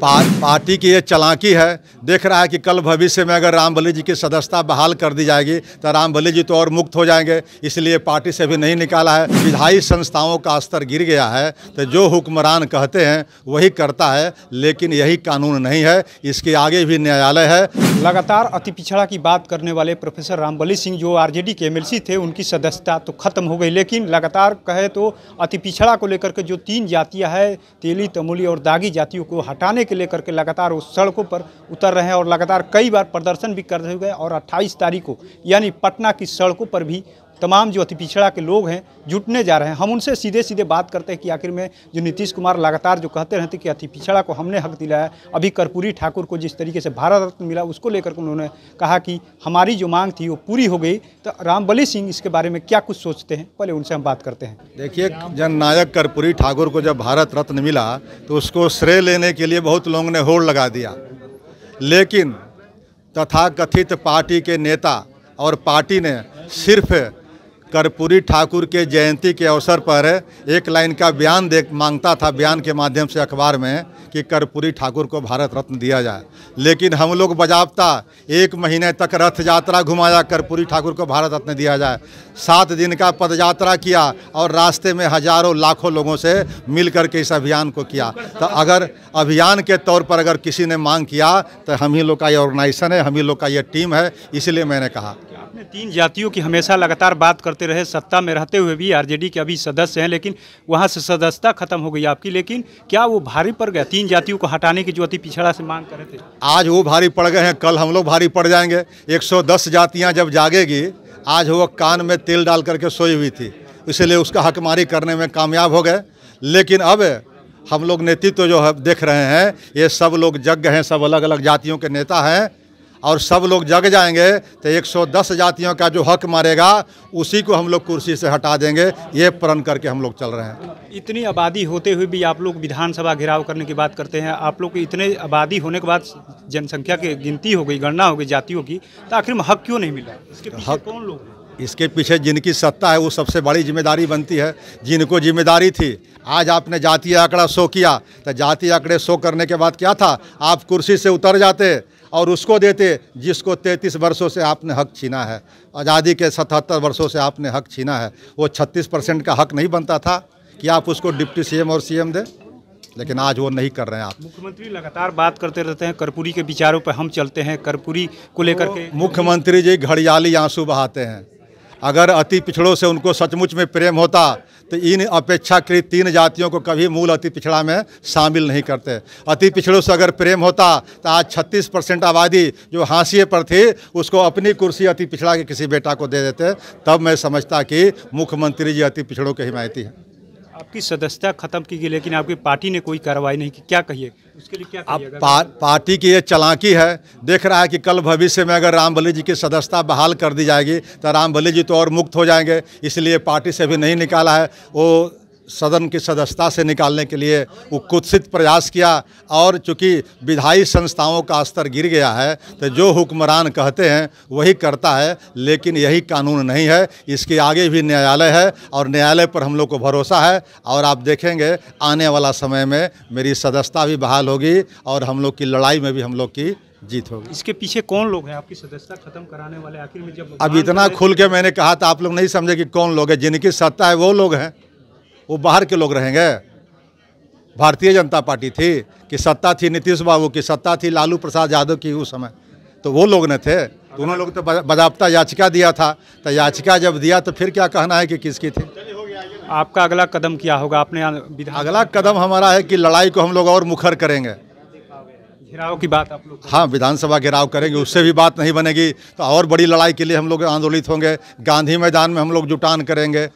Party की ये चालाकी है। देख रहा है कि कल भविष्य में अगर रामबली जी की सदस्यता बहाल कर दी जाएगी तो रामबली जी तो और मुक्त हो जाएंगे, इसलिए पार्टी से भी नहीं निकाला है। विधायी संस्थाओं का स्तर गिर गया है, तो जो हुक्मरान कहते हैं वही करता है, लेकिन यही कानून नहीं है, इसके आगे भी न्यायालय है। लगातार अति पिछड़ा की बात करने वाले प्रोफेसर रामबली सिंह जो आरजेडी के एमएलसी थे, उनकी सदस्यता तो खत्म हो गई, लेकिन लगातार कहे तो अति पिछड़ा को लेकर के जो 3 जातियां हैं, तेली, तमोली और दागी जातियों को हटाने के लेकर के लगातार उस सड़कों पर उतर रहे हैं और लगातार कई बार प्रदर्शन भी कर रहे हुए, और 28 तारीख को यानी पटना की सड़कों पर भी तमाम जो अति पिछड़ा के लोग हैं जुटने जा रहे हैं। हम उनसे सीधे सीधे बात करते हैं कि आखिर में जो नीतीश कुमार लगातार जो कहते रहते कि अति पिछड़ा को हमने हक दिलाया, अभी कर्पूरी ठाकुर को जिस तरीके से भारत रत्न मिला उसको लेकर के उन्होंने कहा कि हमारी जो मांग थी वो पूरी हो गई। तो रामबली सिंह इसके बारे में क्या कुछ सोचते हैं, पहले उनसे हम बात करते हैं। देखिए, जननायक कर्पूरी ठाकुर को जब भारत रत्न मिला तो उसको श्रेय लेने के लिए बहुत लोगों ने होड़ लगा दिया, लेकिन तथाकथित पार्टी के नेता और पार्टी ने सिर्फ कर्पूरी ठाकुर के जयंती के अवसर पर एक लाइन का बयान मांगता था, बयान के माध्यम से अखबार में, कि कर्पूरी ठाकुर को भारत रत्न दिया जाए। लेकिन हम लोग बजाबता 1 महीने तक रथ यात्रा घुमाया, कर्पूरी ठाकुर को भारत रत्न दिया जाए। 7 दिन का पदयात्रा किया और रास्ते में हजारों लाखों लोगों से मिल करके इस अभियान को किया। तो अगर अभियान के तौर पर अगर किसी ने मांग किया तो हम ही लोग का ये ऑर्गेनाइजेशन है, हम ही लोग का ये टीम है, इसलिए मैंने कहा। आपने 3 जातियों की हमेशा लगातार बात करते रहे, सत्ता में रहते हुए भी आरजेडी के अभी सदस्य हैं, लेकिन वहां से सदस्यता खत्म हो गई आपकी, लेकिन क्या वो भारी पड़ गया 3 जातियों को हटाने की जो अति पिछड़ा से मांग कर रहे थे? आज वो भारी पड़ गए हैं, कल हम लोग भारी पड़ जाएंगे। 110 जातियां जब जागेगी, आज वो कान में तेल डाल करके सोई हुई थी, इसलिए उसका हकमारी करने में कामयाब हो गए। लेकिन अब हम लोग नेतृत्व जो है देख रहे हैं, ये सब लोग जग गए हैं, सब अलग अलग जातियों के नेता हैं और सब लोग जग जाएंगे तो 110 जातियों का जो हक मारेगा उसी को हम लोग कुर्सी से हटा देंगे, ये प्रण करके हम लोग चल रहे हैं। इतनी आबादी होते हुए भी आप लोग विधानसभा घेराव करने की बात करते हैं। आप लोग की इतने आबादी होने के बाद जनसंख्या की गिनती हो गई, गणना हो गई जातियों की, तो आखिर में हक क्यों नहीं मिला? इसके पीछे कौन लोग हैं? इसके पीछे जिनकी सत्ता है वो सबसे बड़ी जिम्मेदारी बनती है। जिनको जिम्मेदारी थी, आज आपने जातीय आंकड़ा शो किया, तो जातीय आंकड़े शो करने के बाद क्या था, आप कुर्सी से उतर जाते और उसको देते जिसको 33 वर्षों से आपने हक छीना है, आज़ादी के 77 वर्षों से आपने हक छीना है। वो 36% का हक नहीं बनता था कि आप उसको डिप्टी सीएम और सीएम दें, लेकिन आज वो नहीं कर रहे हैं। आप मुख्यमंत्री लगातार बात करते रहते हैं कर्पूरी के विचारों पर हम चलते हैं, कर्पूरी को लेकर के मुख्यमंत्री जी घड़ियाली आंसू बहाते हैं। अगर अति पिछड़ों से उनको सचमुच में प्रेम होता तो इन अपेक्षाकृत 3 जातियों को कभी मूल अति पिछड़ा में शामिल नहीं करते। अति पिछड़ों से अगर प्रेम होता तो आज 36% आबादी जो हाशिए पर थी उसको अपनी कुर्सी अति पिछड़ा के किसी बेटा को दे देते, तब मैं समझता कि मुख्यमंत्री जी अति पिछड़ों के हिमायती हैं। आपकी सदस्यता खत्म की गई, लेकिन आपकी पार्टी ने कोई कार्रवाई नहीं की, क्या कहिए उसके लिए? क्या कहिएगा? पार्टी की ये चालाकी है। देख रहा है कि कल भविष्य में अगर रामबली जी की सदस्यता बहाल कर दी जाएगी तो रामबली जी तो और मुक्त हो जाएंगे, इसलिए पार्टी से भी नहीं निकाला है। वो सदन की सदस्यता से निकालने के लिए वो कुत्सित प्रयास किया, और चूँकि विधायी संस्थाओं का स्तर गिर गया है तो जो हुक्मरान कहते हैं वही करता है, लेकिन यही कानून नहीं है, इसके आगे भी न्यायालय है और न्यायालय पर हम लोग को भरोसा है। और आप देखेंगे आने वाला समय में मेरी सदस्यता भी बहाल होगी और हम लोग की लड़ाई में भी हम लोग की जीत होगी। इसके पीछे कौन लोग हैं आपकी सदस्यता खत्म कराने वाले? आखिर में जब अब इतना खुल के मैंने कहा तो आप लोग नहीं समझे कि कौन लोग हैं। जिनकी सत्ता है वो लोग हैं, वो बाहर के लोग रहेंगे। भारतीय जनता पार्टी थी कि सत्ता थी नीतीश बाबू की, सत्ता थी लालू प्रसाद यादव की उस समय, तो वो लोग न थे। तो उन्होंने लोग तो बाज़ाब्ता याचिका दिया था, तो याचिका जब दिया तो फिर क्या कहना है कि किसकी थी। आपका अगला कदम क्या होगा? आपने अगला कदम हमारा है कि लड़ाई को हम लोग और मुखर करेंगे। घेराव की बात आप लोग? हाँ, विधानसभा घेराव करेंगे, उससे भी बात नहीं बनेगी तो और बड़ी लड़ाई के लिए हम लोग आंदोलित होंगे। गांधी मैदान में हम लोग जुटान करेंगे।